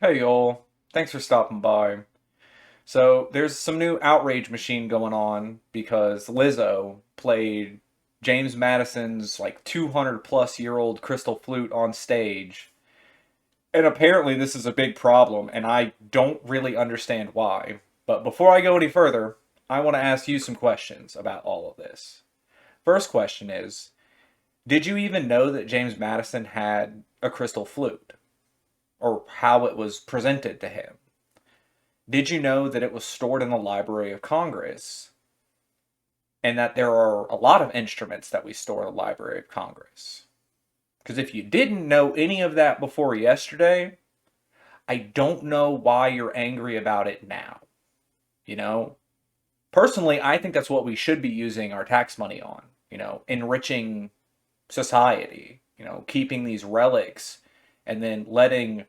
Hey y'all, thanks for stopping by. So there's some new outrage machine going on because Lizzo played James Madison's like 200 plus year old crystal flute on stage. And apparently this is a big problem and I don't really understand why. But before I go any further, I want to ask you some questions about all of this. First question is, did you even know that James Madison had a crystal flute or how it was presented to him? Did you know that it was stored in the Library of Congress and that there are a lot of instruments that we store in the Library of Congress? Because if you didn't know any of that before yesterday, I don't know why you're angry about it now. You know, personally, I think that's what we should be using our tax money on, enriching society, keeping these relics and then letting,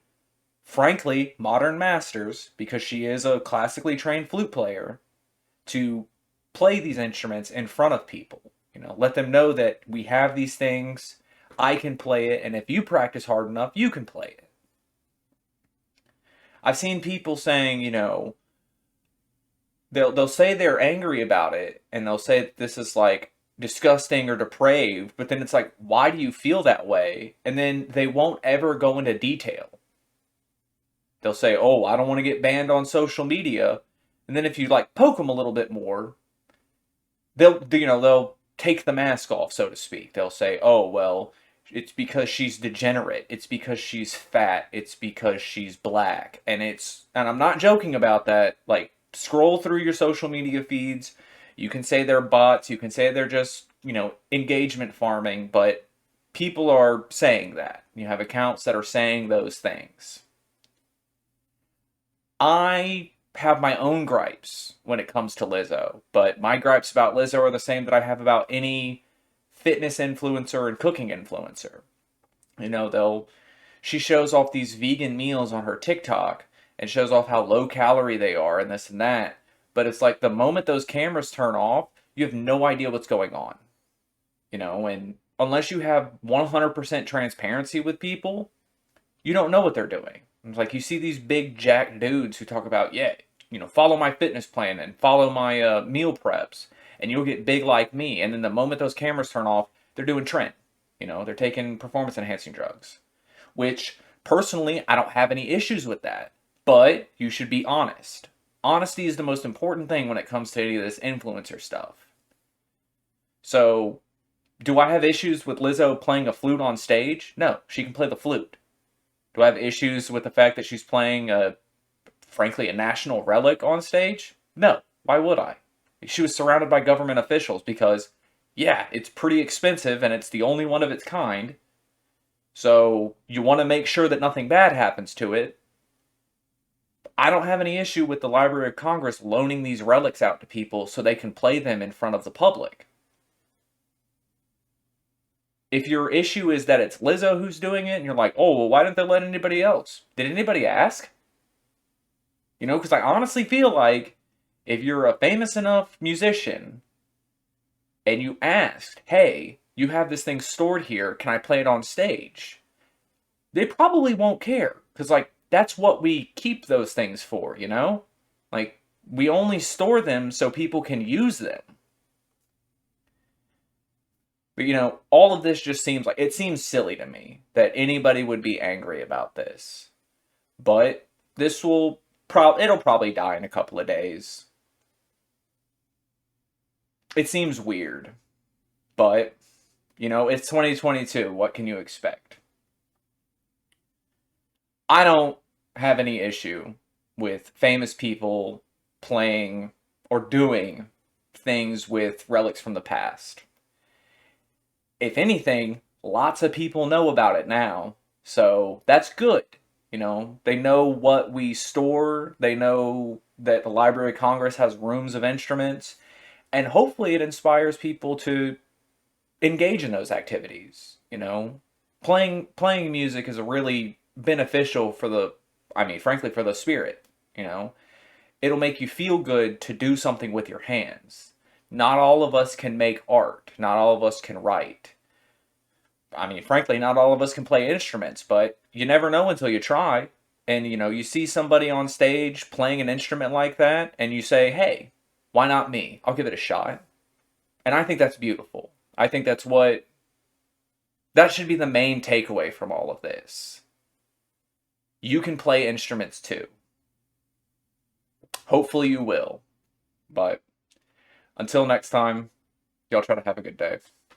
frankly, modern masters, because she is a classically trained flute player, to play these instruments in front of people. Let them know that we have these things. I can play it, and if you practice hard enough, you can play it. I've seen people saying, they'll say they're angry about it, and they'll say that this is like disgusting or depraved, but then it's like, why do you feel that way? And then they won't ever go into detail. They'll say, oh, I don't want to get banned on social media. And then if you like poke them a little bit more, they'll take the mask off, so to speak. They'll say, "Oh, well, it's because she's degenerate. It's because she's fat. It's because she's black." And I'm not joking about that. Like, scroll through your social media feeds. You can say they're bots, you can say they're just, engagement farming, but people are saying that. You have accounts that are saying those things. I have my own gripes when it comes to Lizzo, but my gripes about Lizzo are the same that I have about any fitness influencer and cooking influencer. They'll she shows off these vegan meals on her TikTok and shows off how low calorie they are and this and that. But it's like the moment those cameras turn off, you have no idea what's going on. And unless you have 100% transparency with people, you don't know what they're doing. It's like you see these big jack dudes who talk about, yeah, follow my fitness plan and follow my meal preps, and you'll get big like me. And then the moment those cameras turn off, they're doing trend. They're taking performance enhancing drugs, which personally, I don't have any issues with that. But you should be honest. Honesty is the most important thing when it comes to any of this influencer stuff. So, do I have issues with Lizzo playing a flute on stage? No, she can play the flute. Do I have issues with the fact that she's playing frankly, a national relic on stage? No. Why would I? She was surrounded by government officials because, yeah, it's pretty expensive and it's the only one of its kind. So you want to make sure that nothing bad happens to it. I don't have any issue with the Library of Congress loaning these relics out to people so they can play them in front of the public. If your issue is that it's Lizzo who's doing it and you're like, oh, well, why didn't they let anybody else? Did anybody ask? Because I honestly feel like if you're a famous enough musician and you asked, hey, you have this thing stored here, can I play it on stage? They probably won't care because, like, that's what we keep those things for. Like, we only store them so people can use them. But, all of this just it seems silly to me that anybody would be angry about this. But it'll probably die in a couple of days. It seems weird, but it's 2022. What can you expect? I don't have any issue with famous people playing or doing things with relics from the past. If anything, lots of people know about it now, so that's good. They know what we store, they know that the Library of Congress has rooms of instruments, and hopefully it inspires people to engage in those activities. Playing music is a really beneficial for frankly, for the spirit. It'll make you feel good to do something with your hands. Not all of us can make art. Not all of us can write. Frankly, not all of us can play instruments, but you never know until you try. And, you see somebody on stage playing an instrument like that, and you say, hey, why not me? I'll give it a shot. And I think that's beautiful. I think that should be the main takeaway from all of this. You can play instruments too. Hopefully you will. But until next time, y'all try to have a good day.